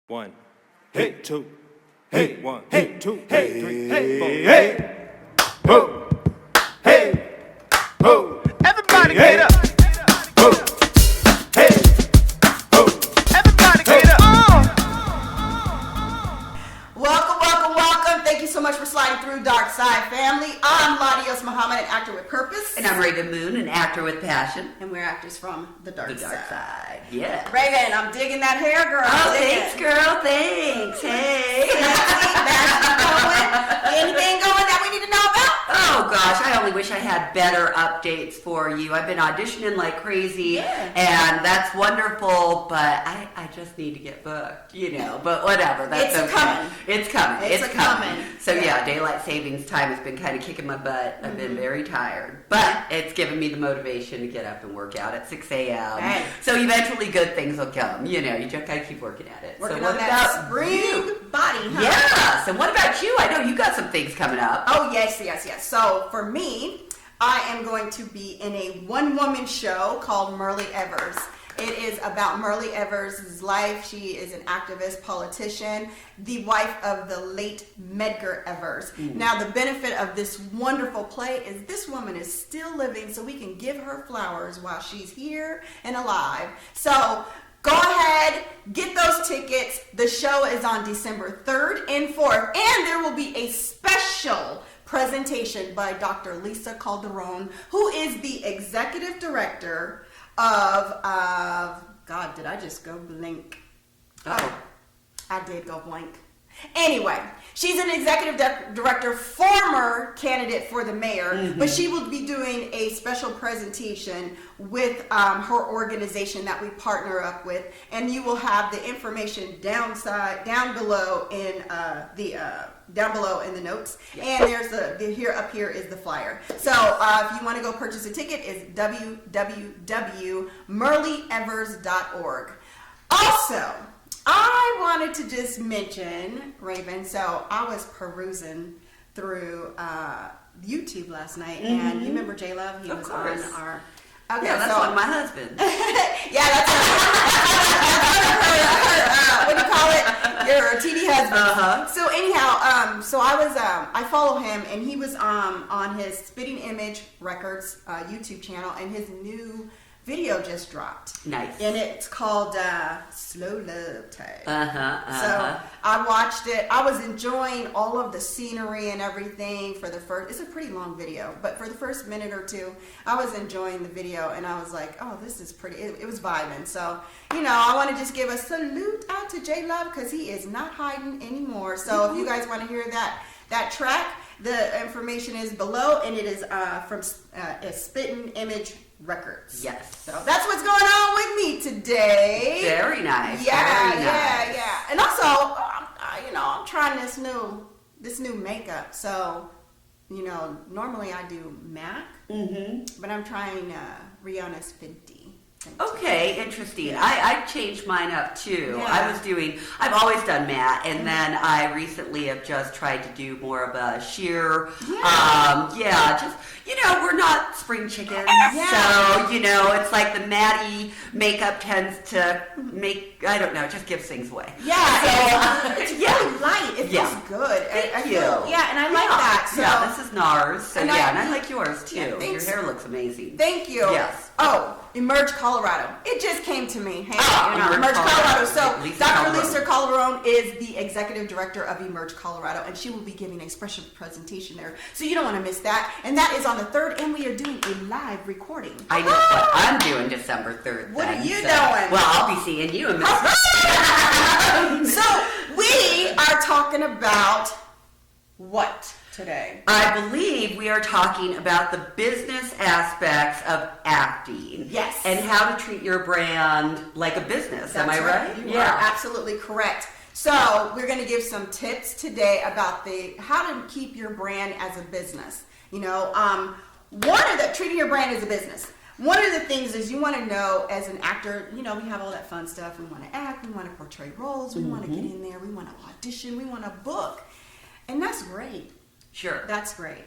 One, hey, two, hey, one, hey, two, hey, three, hey, four, hey, ho, hey, ho. Everybody get up. Ho, hey, ho. Everybody get up. Welcome. Thank you so much for sliding through Dark Side Family. I'm LaDios Muhammad, an actor with purpose. And I'm Rav'n Moon, an actor with passion. And we're actors from the dark side. Yeah. Rav'n, I'm digging that hair, girl. Oh, thanks, girl. Thanks. Hey. Anything going that we need to know about? Oh, gosh. I only wish I had better updates for you. I've been auditioning like crazy, and that's wonderful, but I just need to get booked, but whatever. That's It's coming. It's coming. It's coming. So, yeah, daylight savings time has been kind of kicking my butt. I've been very tired, but it's given me the motivation to get up and work out at 6 a.m. Right. So eventually good things will come. You just got to keep working at it. Working so on that spring body, huh? Yes. And what about you? I know you got some things coming up. Oh, yes. So for me, I am going to be in a one-woman show called Merle Evers. It is about Merle Evers' life. She is an activist, politician, the wife of the late Medgar Evers. Now, the benefit of this wonderful play is this woman is still living, so we can give her flowers while she's here and alive. So go ahead, get those tickets. The show is on December 3rd and 4th, and there will be a special presentation by Dr. Lisa Calderon, who is the executive director of God, did I just go blank? Oh, I did go blank. Anyway, she's an executive director, former candidate for the mayor, but she will be doing a special presentation with her organization that we partner up with, and you will have the information down below in the notes. And there's up here is the flyer. So if you want to go purchase a ticket, it's www.merleevers.org. Also, I wanted to just mention, Rav'n, so I was perusing through YouTube last night, and you remember J Love? He was on our... Okay, yeah, that's on my husband. Yeah, that's her, what do you call it? Your TV husband. So anyhow, so I follow him, and he was on his Spitting Image Records YouTube channel, and his new video just dropped. Nice. And it's called Slow Love Tag. So I watched it. I was enjoying all of the scenery and everything for the first, it's a pretty long video, but for the first minute or two, I was enjoying the video, and I was like, oh, this is pretty, it was vibing. So, I want to just give a salute out to J Love, because he is not hiding anymore. So if you guys want to hear that track, the information is below, and it is from Spitting Image Records. Yes. So that's what's going on with me today. Very nice. Yeah. Very nice. And also, I'm trying this new makeup. So, normally I do MAC, but I'm trying Rihanna's Fenty. Okay, interesting. Yeah. I changed mine up too. Yeah. I've always done matte, and then I recently have just tried to do more of a sheer, we're not spring chickens, so, it's like the matte makeup tends to make, I don't know, it just gives things away. Yeah, so, it's really light. It feels good. Thank you. And I like that. So. Yeah, this is NARS, so and I like yours too. Yeah, your hair looks amazing. Thank you. Yes. Oh, Emerge Colorado. It just came to me. Hey, Emerge Colorado. So Dr. Calderon. Lisa Calderon is the executive director of Emerge Colorado, and she will be giving a special presentation there. So you don't want to miss that. And that is on the 3rd, and we are doing a live recording. I know what I'm doing December 3rd. What are you doing? Well, I'll be seeing you in So we are talking about what today? I believe we are talking about the business aspects of acting. Yes. And how to treat your brand like a business. That's Am I right? You are absolutely correct. So we're going to give some tips today about how to keep your brand as a business. Treating your brand as a business. One of the things is you want to know as an actor, we have all that fun stuff. We want to act, we want to portray roles, we want to get in there, we want to audition, we want to book. And that's great. Sure. That's great.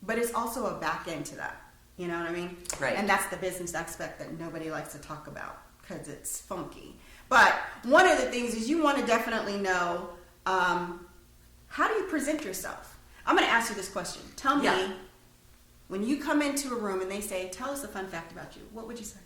But it's also a back end to that. You know what I mean? Right. And that's the business aspect that nobody likes to talk about because it's funky. But one of the things is you want to definitely know, how do you present yourself? I'm going to ask you this question. Tell me, when you come into a room and they say, tell us a fun fact about you, what would you say?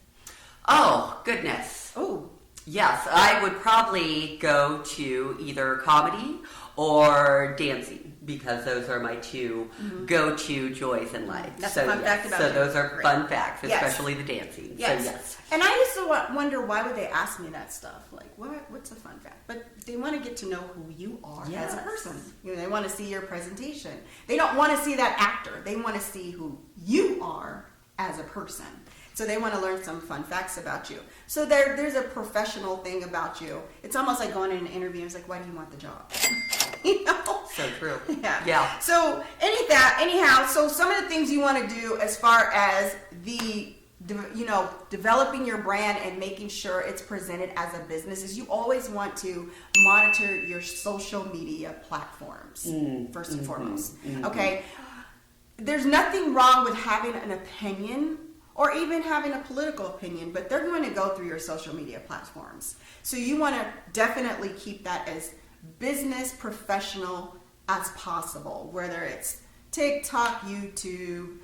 Oh, goodness. Oh. Yes, I would probably go to either comedy or dancing, because those are my two go-to joys in life. That's a fun fact about you. So those are fun facts, Yes. especially the dancing. Yes. So yes. And I used to wonder, why would they ask me that stuff? Like, what's a fun fact? But they want to get to know who you are as a person. You know, they want to see your presentation. They don't want to see that actor. They want to see who you are as a person. So they want to learn some fun facts about you. So there's a professional thing about you. It's almost like going in an interview. It's like, why do you want the job? You know? So true. Yeah. So anyhow, so some of the things you want to do as far as developing your brand and making sure it's presented as a business is you always want to monitor your social media platforms first and foremost. Okay. There's nothing wrong with having an opinion or even having a political opinion, but they're going to go through your social media platforms. So you want to definitely keep that as business professional as possible, whether it's TikTok, YouTube,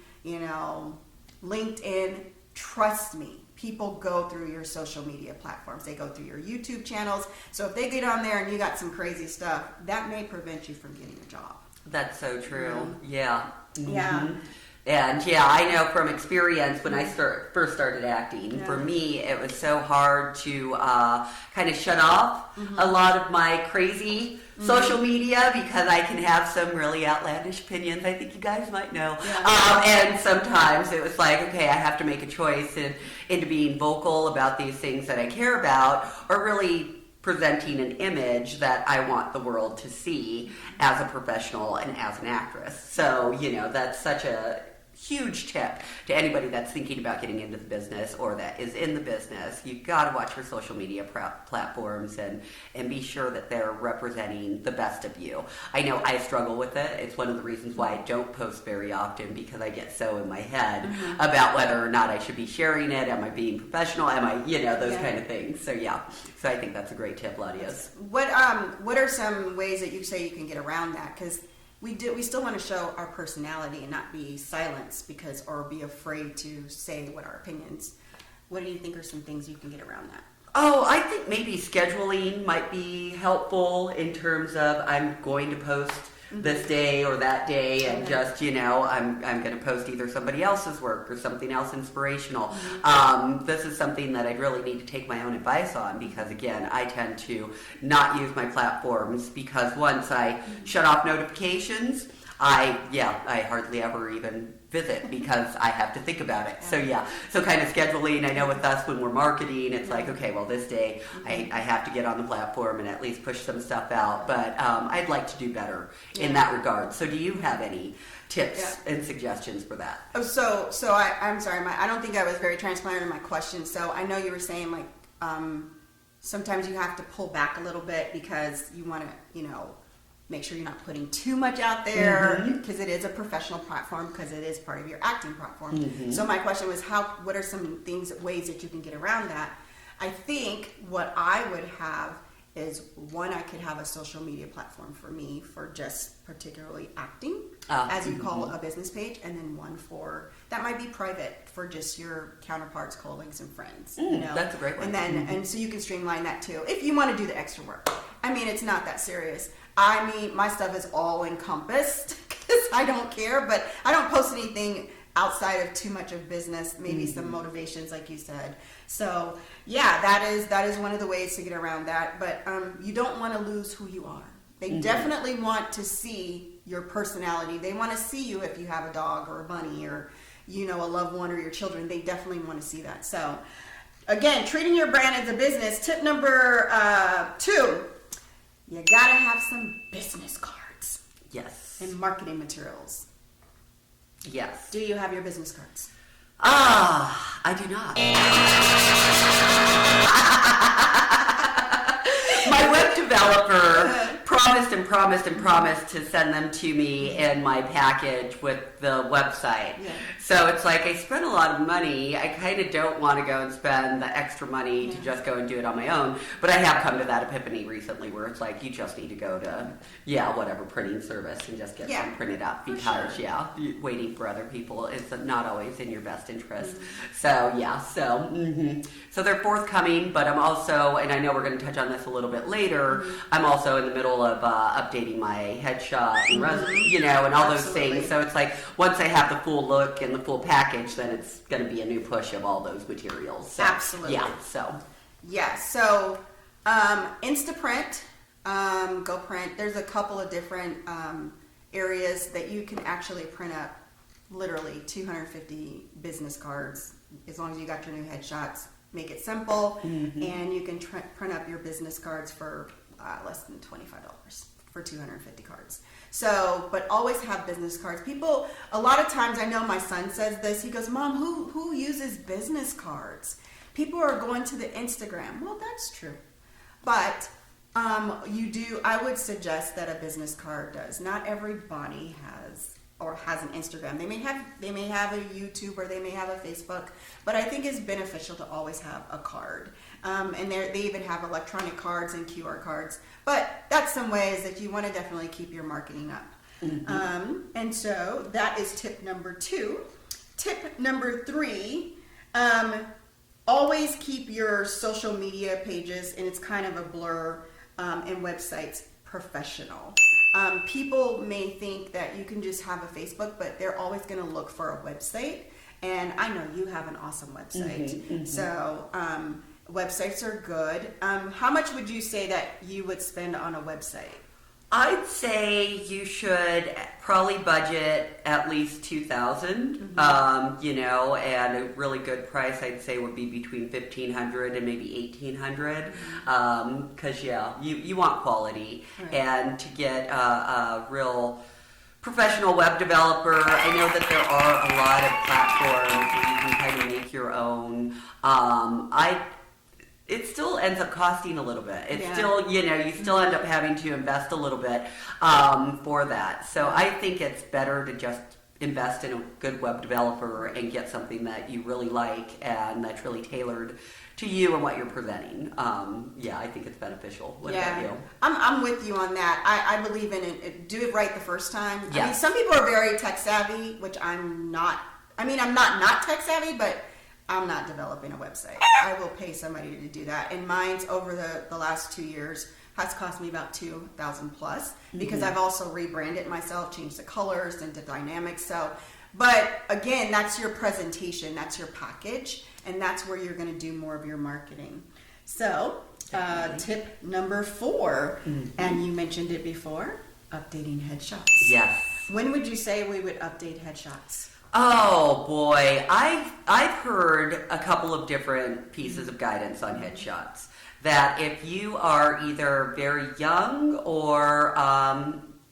LinkedIn. Trust me, people go through your social media platforms. They go through your YouTube channels. So if they get on there and you got some crazy stuff, that may prevent you from getting a job. That's so true. Yeah. Yeah. And I know from experience when I first started acting, for me, it was so hard to kind of shut off a lot of my crazy social media, because I can have some really outlandish opinions. I think you guys might know. Yeah. And sometimes it was like, okay, I have to make a choice into being vocal about these things that I care about, or really presenting an image that I want the world to see as a professional and as an actress. So, that's such a huge tip to anybody that's thinking about getting into the business or that is in the business. You've got to watch your social media platforms and be sure that they're representing the best of you. I know I struggle with it. It's one of the reasons why I don't post very often, because I get so in my head about whether or not I should be sharing it. Am I being professional? Am I, those kind of things. So so I think that's a great tip, LaDios. What are some ways that you say you can get around that? Because we still want to show our personality and not be silenced or be afraid to say what our opinions. What do you think are some things you can get around that? Oh, I think maybe scheduling might be helpful in terms of I'm going to post this day or that day, and just I'm going to post either somebody else's work or something else inspirational. This is something that I really need to take my own advice on, because again, I tend to not use my platforms, because once I shut off notifications, I hardly ever even visit, because I have to think about it. So kind of scheduling. I know with us, when we're marketing, it's like, okay, well, this day I have to get on the platform and at least push some stuff out. But I'd like to do better in that regard. So do you have any tips and suggestions for that? Oh, so I'm sorry, I don't think I was very transparent in my question. So I know you were saying like sometimes you have to pull back a little bit because you want to, make sure you're not putting too much out there, because it is a professional platform, because it is part of your acting platform. So my question was, what are some ways that you can get around that? I think what I would have is, one, I could have a social media platform for me for just particularly acting, as you call a business page, and then one that might be private for just your counterparts, colleagues, and friends. That's a great one. And then and so you can streamline that too if you want to do the extra work. I mean, it's not that serious. I mean, my stuff is all encompassed because I don't care, but I don't post anything outside of too much of business, maybe some motivations like you said. So that is one of the ways to get around that. But you don't want to lose who you are. They definitely want to see your personality. They want to see you if you have a dog or a bunny or a loved one or your children. They definitely want to see that. So again, treating your brand as a business. Tip number 2. You gotta have some business cards. Yes. And marketing materials. Yes. Do you have your business cards? I do not. My web developer promised to send them to me in my package with the website. Yeah. So it's like I spent a lot of money. I kind of don't want to go and spend the extra money to just go and do it on my own. But I have come to that epiphany recently where it's like you just need to go to, whatever printing service and just get some printed up because, waiting for other people is not always in your best interest. So they're forthcoming, but I'm also, and I know we're going to touch on this a little bit later, I'm also in the middle of updating my headshot and resume, and all those things. So it's like once I have the full look and the full package, then it's going to be a new push of all those materials. So, Absolutely. So Instaprint, GoPrint, there's a couple of different areas that you can actually print up literally 250 business cards as long as you got your new headshots. Make it simple, and you can print up your business cards for less than $25 for 250 cards. So, but always have business cards. People, a lot of times, I know my son says this, he goes, Mom, who uses business cards? People are going to the Instagram. Well, that's true. But I would suggest that a business card does. Not everybody has an Instagram. They may have a YouTube or they may have a Facebook, but I think it's beneficial to always have a card. And they even have electronic cards and QR cards. But that's some ways that you want to definitely keep your marketing up. And so that is tip number 2. Tip number 3, always keep your social media pages, and it's kind of a blur, and websites professional. People may think that you can just have a Facebook, but they're always going to look for a website. And I know you have an awesome website. So websites are good. How much would you say that you would spend on a website? I'd say you should probably budget at least $2,000, and a really good price I'd say would be between $1,500 and maybe $1,800, because you want quality, and to get a real professional web developer. I know that there are a lot of platforms where you can kind of make your own. It still ends up costing a little bit. It's still, you still end up having to invest a little bit for that. So I think it's better to just invest in a good web developer and get something that you really like and that's really tailored to you and what you're presenting. I think it's beneficial. What about you? I'm with you on that. I believe in it. Do it right the first time. Yes. I mean, some people are very tech savvy, which I'm not. I mean, I'm not tech savvy, but I'm not developing a website. I will pay somebody to do that. And mine's over the last 2 years has cost me about $2,000 plus because I've also rebranded myself, changed the colors and the dynamics. So, but again, that's your presentation, that's your package, and that's where you're going to do more of your marketing. So, tip number 4, and you mentioned it before, updating headshots. Yes. When would you say we would update headshots? Oh boy, I've heard a couple of different pieces of guidance on headshots. That if you are either very young or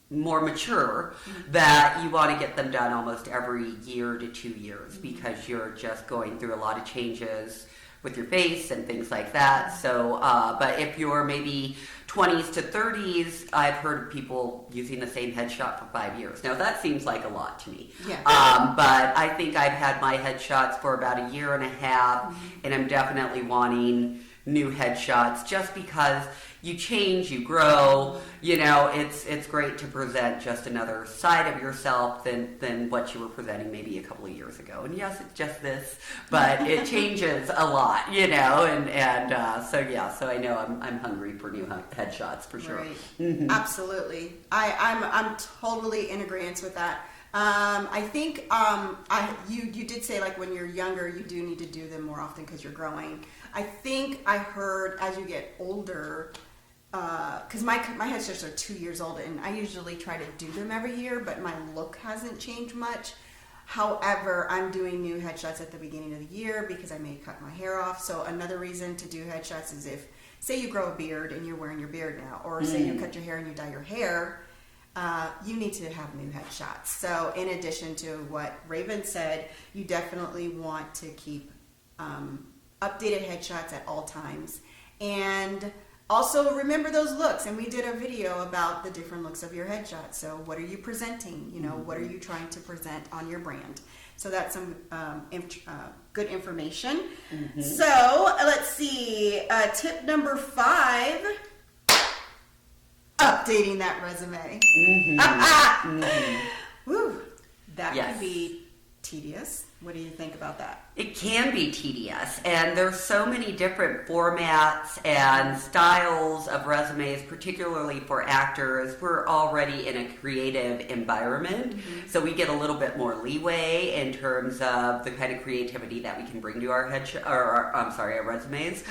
more mature, that you want to get them done almost every year to 2 years because you're just going through a lot of changes with your face and things like that. So, but if you're maybe 20s to 30s, I've heard people using the same headshot for 5 years. Now that seems like a lot to me. Yeah. But I think I've had my headshots for about a year and a half, and I'm definitely wanting new headshots just because you change, you grow, it's great to present just another side of yourself than what you were presenting maybe a couple of years ago. And yes, it's just this, but it changes a lot, so I know I'm hungry for new headshots for sure. Right. Absolutely. I'm totally in agreement with that. I think you did say like when you're younger, you do need to do them more often because you're growing. I think I heard as you get older, because my headshots are 2 years old, and I usually try to do them every year, but my look hasn't changed much. However, I'm doing new headshots at the beginning of the year because I may cut my hair off. So another reason to do headshots is if, say you grow a beard and you're wearing your beard now, or say you cut your hair and you dye your hair, you need to have new headshots. So in addition to what Rav'n said, you definitely want to keep updated headshots at all times. And Also, remember those looks, and we did a video about the different looks of your headshot. So, what are you presenting? You know, what are you trying to present on your brand? So that's some good information. So let's see. Tip number 5: updating that resume. Woo, that can be tedious. What do you think about that? It can be tedious, and there's so many different formats and styles of resumes, particularly for actors. We're already in a creative environment, so we get a little bit more leeway in terms of the kind of creativity that we can bring to our our resumes,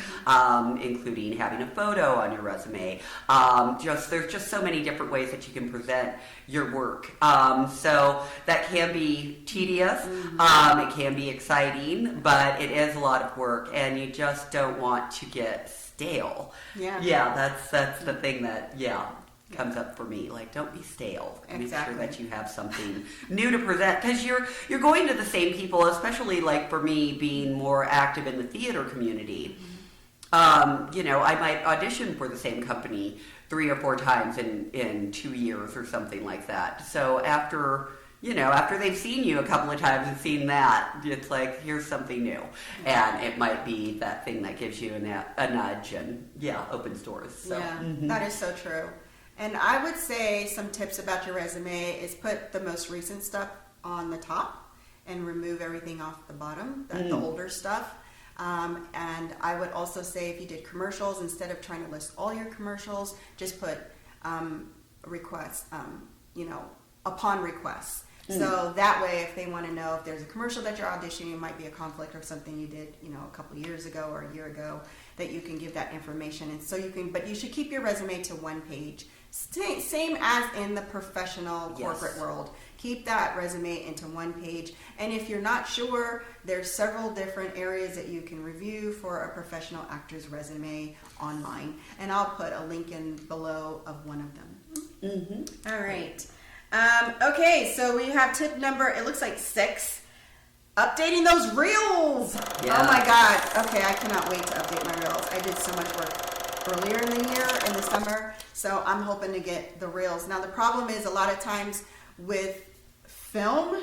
including having a photo on your resume. There's just so many different ways that you can present your work. So that can be tedious. It can be exciting, but it is a lot of work, and you just don't want to get stale. Yeah, that's the thing that comes up for me. Like, don't be stale. Make sure that you have something new to present, because you're going to the same people, especially like for me being more active in the theater community. I might audition for the same company 3 or 4 times in 2 years or something like that. So after they've seen you a couple of times and seen that, it's like, here's something new. And it might be that thing that gives you a nudge and, opens doors. So. Yeah, that is so true. And I would say some tips about your resume is put the most recent stuff on the top and remove everything off the bottom, the older stuff. And I would also say if you did commercials, instead of trying to list all your commercials, just put requests, upon requests. So that way, if they want to know if there's a commercial that you're auditioning, it might be a conflict of something you did, a couple years ago or a year ago, that you can give that information. And so but you should keep your resume to 1 page. Same as in the professional corporate world. Keep that resume into 1 page. And if you're not sure, there's several different areas that you can review for a professional actor's resume online. And I'll put a link in below of one of them. All right. Okay, so we have tip number, it looks like 6. Updating those reels. Yeah. Oh my God. Okay, I cannot wait to update my reels. I did so much work earlier in the year, in the summer, so I'm hoping to get the reels. Now the problem is a lot of times with film,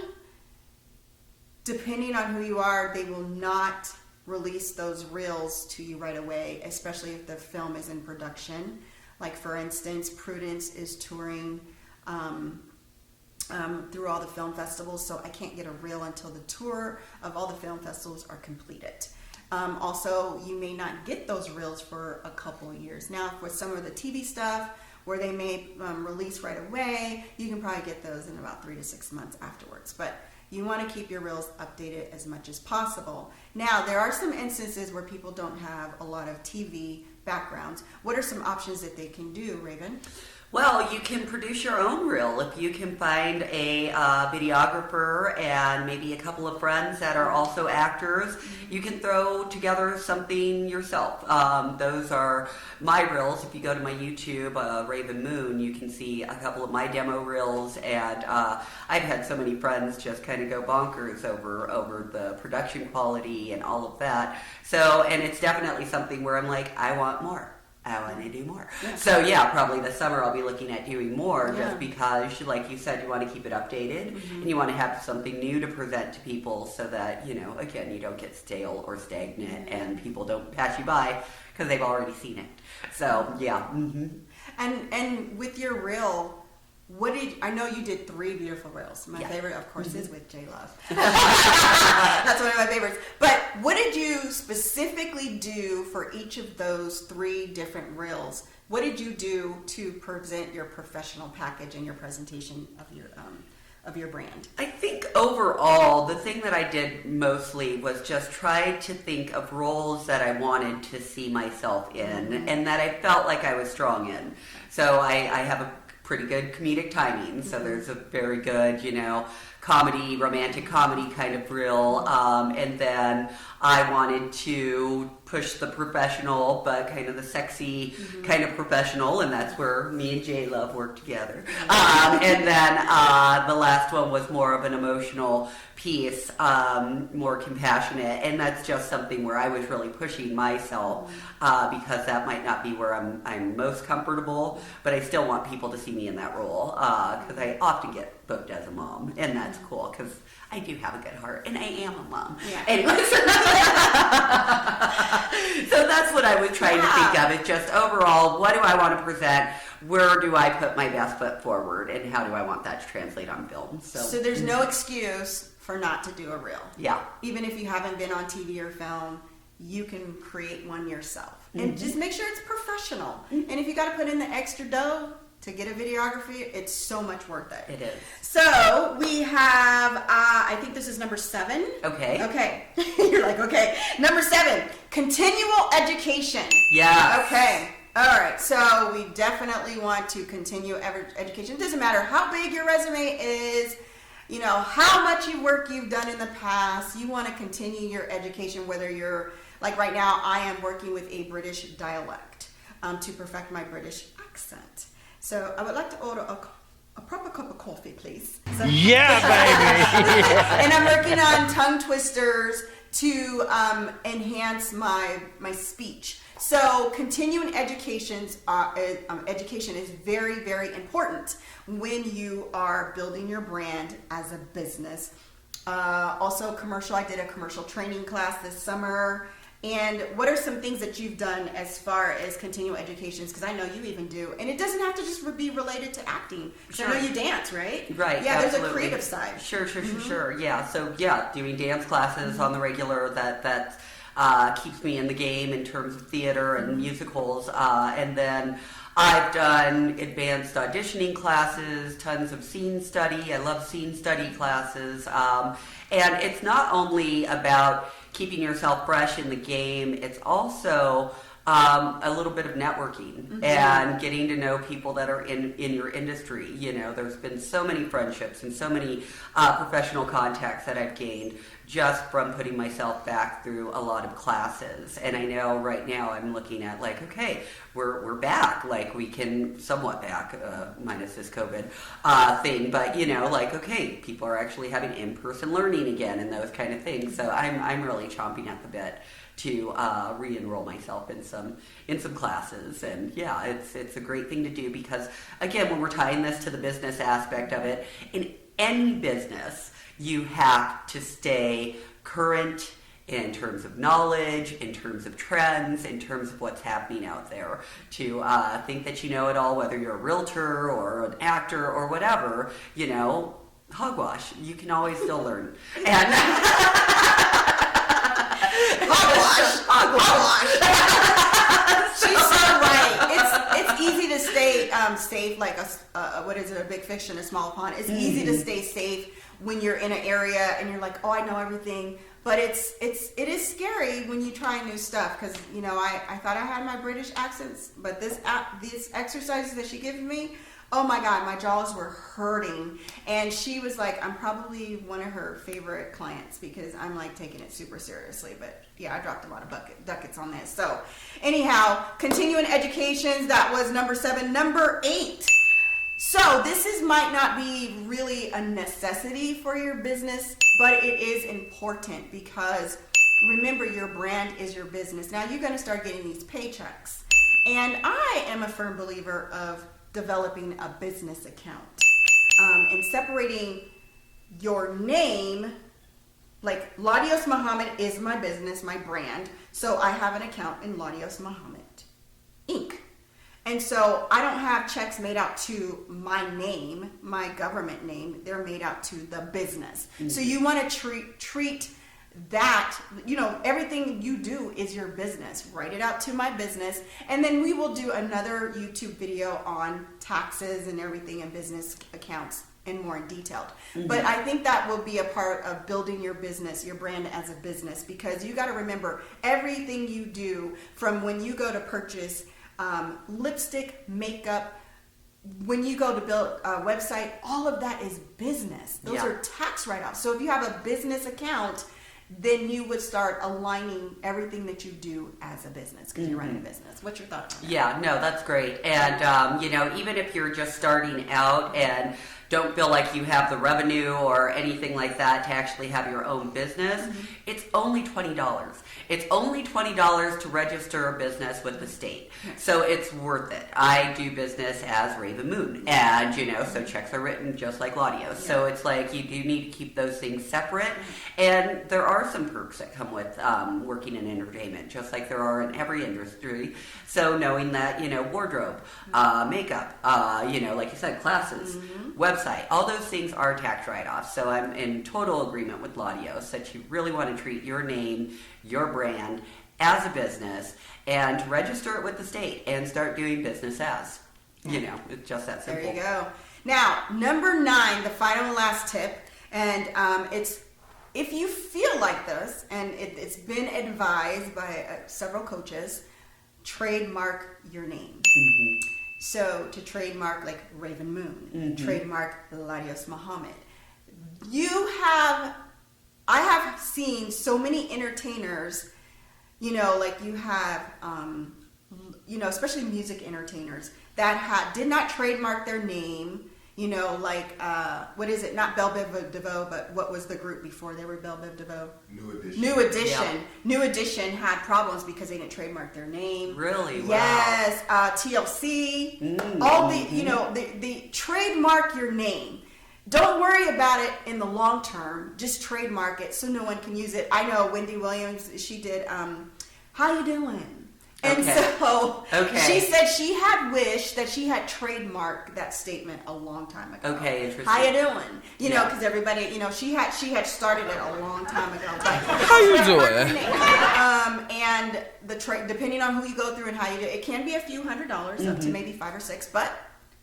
depending on who you are, they will not release those reels to you right away, especially if the film is in production. Like for instance, Prudence is touring through all the film festivals, so I can't get a reel until the tour of all the film festivals are completed. Also, you may not get those reels for a couple of years. Now, for some of the TV stuff, where they may release right away, you can probably get those in about 3 to 6 months afterwards. But you want to keep your reels updated as much as possible. Now, there are some instances where people don't have a lot of TV backgrounds. What are some options that they can do, Rav'n? Well, you can produce your own reel. If you can find a videographer and maybe a couple of friends that are also actors, you can throw together something yourself. Those are my reels. If you go to my YouTube, Rav'n Moon, you can see a couple of my demo reels, and I've had so many friends just kind of go bonkers over the production quality and all of that. So, and it's definitely something where I'm like, I want more. I want to do more. Yeah. So probably this summer I'll be looking at doing more, just because, like you said, you want to keep it updated and you want to have something new to present to people, so that, again, you don't get stale or stagnant and people don't pass you by because they've already seen it. So And with your reel, I know you did 3 beautiful reels. My favorite, of course, is with J Love. That's one of my favorites. But what did you specifically do for each of those 3 different reels? What did you do to present your professional package and your presentation of your brand? I think overall, the thing that I did mostly was just try to think of roles that I wanted to see myself in and that I felt like I was strong in. So I have a pretty good comedic timing, so there's a very good, romantic comedy kind of reel, and then I wanted to push the professional, but kind of the sexy kind of professional, and that's where me and J Love work together. And then the last one was more of an emotional piece, more compassionate, and that's just something where I was really pushing myself because that might not be where I'm most comfortable, but I still want people to see me in that role because I often get booked as a mom, and that's cool because I do have a good heart, and I am a mom. Yeah. Anyways, so that's what I was trying to think of. It's just overall, what do I want to present? Where do I put my best foot forward, and how do I want that to translate on film? So there's no excuse for not to do a reel. Yeah. Even if you haven't been on TV or film, you can create one yourself. And just make sure it's professional. And if you got to put in the extra dough to get a videography, it's so much worth it. It is. So we have, I think this is number 7. Okay. Okay. You're like, okay. Number 7, continual education. Yeah. Okay. All right. So we definitely want to continue education. It doesn't matter how big your resume is, you know, how much work you've done in the past. You want to continue your education, whether you're, like right now, I am working with a British dialect to perfect my British accent. So I would like to order a proper cup of coffee, please. So, Yeah, baby. and I'm working on tongue twisters to enhance my speech. So continuing education is very, very important when you are building your brand as a business. Also commercial, I did a commercial training class this summer. And what are some things that you've done as far as continuing educations? Because I know you even do. And it doesn't have to just be related to acting. Sure. I know you dance, right? Right. Yeah, absolutely. there's a creative side. Sure. Yeah. So doing dance classes on the regular that keeps me in the game in terms of theater and musicals. And then I've done advanced auditioning classes, tons of scene study. I love scene study classes. And it's not only about keeping yourself fresh in the game, it's also a little bit of networking and getting to know people that are in your industry. You know, there's been so many friendships and so many professional contacts that I've gained just from putting myself back through a lot of classes. And I know right now I'm looking at like, okay, we're back, like we can somewhat back, minus this COVID thing, but you know, like, okay, people are actually having in-person learning again and those kind of things. So I'm really chomping at the bit to re-enroll myself in some classes. And yeah, it's a great thing to do because again, when we're tying this to the business aspect of it, in any business, you have to stay current in terms of knowledge, in terms of trends, in terms of what's happening out there. To think that you know it all, whether you're a realtor or an actor or whatever, you know, hogwash. You can always still learn. And Hogwash. She's so right. It's easy to stay safe, like a big fish in a small pond. It's easy to stay safe when you're in an area and you're like, oh, I know everything. But it is scary when you try new stuff because, you know, I thought I had my British accents, but these exercises that she gives me, oh my God, my jaws were hurting. And she was like, I'm probably one of her favorite clients because I'm like taking it super seriously. But yeah, I dropped a lot of ducats on this. So anyhow, continuing education, that was number 7. Number 8. So this might not be really a necessity for your business, but it is important because remember, your brand is your business. Now you're going to start getting these paychecks. And I am a firm believer of developing a business account and separating your name. Like LaDios Muhammad is my business, my brand. So I have an account in LaDios Muhammad Inc. And so I don't have checks made out to my name, my government name. They're made out to the business. So you want to treat that, you know, everything you do is your business. Write it out to my business. And then we will do another YouTube video on taxes and everything and business accounts and more in detail. But I think that will be a part of building your business, your brand as a business, because you got to remember everything you do, from when you go to purchase lipstick, makeup, when you go to build a website, all of that is business. Those are tax write-offs. So if you have a business account, then you would start aligning everything that you do as a business because you're running a business. What's your thought on that? Yeah, no, that's great. And, even if you're just starting out and don't feel like you have the revenue or anything like that to actually have your own business, it's only $20. It's only $20 to register a business with the state. So it's worth it. I do business as Rav'n Moon, and so checks are written just like LaDios. So it's like you do need to keep those things separate. And there are some perks that come with working in entertainment, just like there are in every industry. So knowing that, wardrobe, makeup, like you said, classes, website, all those things are tax write-offs. So I'm in total agreement with LaDios that you really want to treat your name, your brand as a business and register it with the state and start doing business as. It's just that simple. There you go. Now, number 9, the final and last tip, and it's if you feel like this, and it's been advised by several coaches, trademark your name. So to trademark like Rav'n Moon, trademark LaDios Muhammad. I have seen so many entertainers, like you have, especially music entertainers that did not trademark their name. What is it? Not Belle Biv DeVoe, but what was the group before they were Belle Biv DeVoe? New Edition. Yeah. New Edition had problems because they didn't trademark their name. Really? Wow. Yes. TLC. All the trademark your name. Don't worry about it in the long term. Just trademark it so no one can use it. I know Wendy Williams, she did, how you doing? And so she said she had wished that she had trademarked that statement a long time ago. Okay, interesting. How you doing? Because everybody, she had started it a long time ago. But how you doing? And depending on who you go through and how you do it can be a few $100s up to maybe $5 or $6, but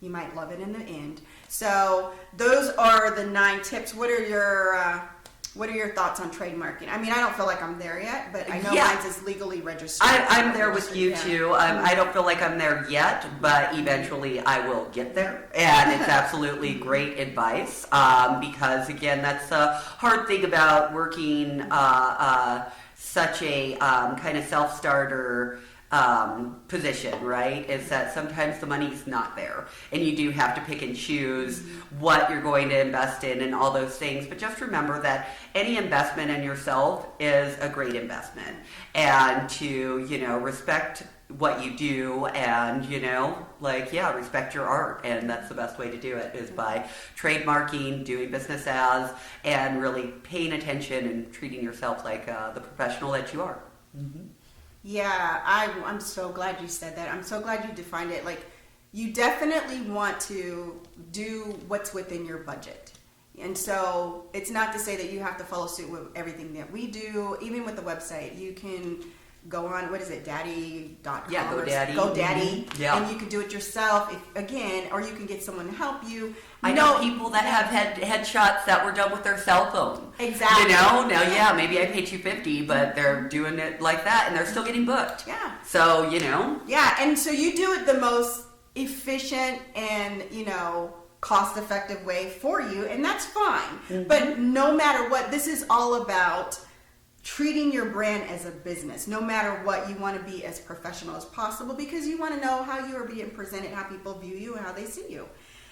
you might love it in the end. So those are the 9 tips. What are your thoughts on trademarking? I mean, I don't feel like I'm there yet, but I know mine's is legally registered. I'm there with you too. I don't feel like I'm there yet, but eventually I will get there. And it's absolutely great advice because, again, that's the hard thing about working such a kind of self-starter position, right? Is that sometimes the money's not there and you do have to pick and choose what you're going to invest in and all those things. But just remember that any investment in yourself is a great investment, and to, respect what you do and, respect your art. And that's the best way to do it is by trademarking, doing business as, and really paying attention and treating yourself like the professional that you are. Yeah, I'm so glad you said that. I'm so glad you defined it. Like, you definitely want to do what's within your budget. And so it's not to say that you have to follow suit with everything that we do. Even with the website, you can go on, what is it, daddy.com? Yeah, GoDaddy. GoDaddy. Yeah. And you can do it yourself, or you can get someone to help you. I know people that have had headshots that were done with their cell phone. Exactly. Now, maybe I paid $250, but they're doing it like that, and they're still getting booked. Yeah. So, Yeah, and so you do it the most efficient and, cost-effective way for you, and that's fine. But no matter what, this is all about treating your brand as a business. No matter what, you want to be as professional as possible because you want to know how you are being presented, how people view you, and how they see you.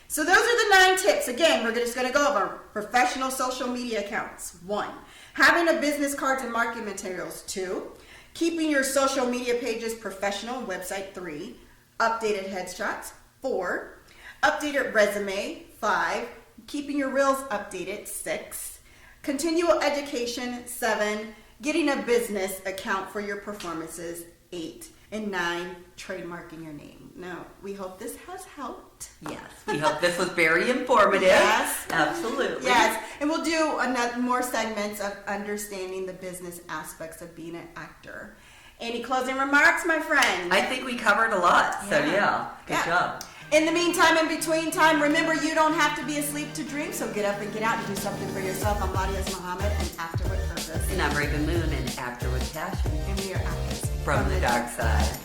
So those are the 9 tips. Again, we're just going to go over professional social media accounts. 1, having a business cards and marketing materials. 2, keeping your social media pages professional and website. 3, updated headshots. 4, updated resume. 5, keeping your reels updated. 6, continual education. 7, getting a business account for your performances. 8, and 9, trademarking your name. Now, we hope this has helped. Yes, we hope this was very informative. Yes. Absolutely. Yes, and we'll do more segments of understanding the business aspects of being an actor. Any closing remarks, my friend? I think we covered a lot, so good job. In the meantime, in between time, remember you don't have to be asleep to dream, so get up and get out and do something for yourself. I'm LaDios Muhammad, an actor with purpose. And I'm Rav'n Moon, an actor with passion. And we are actors from the dark side.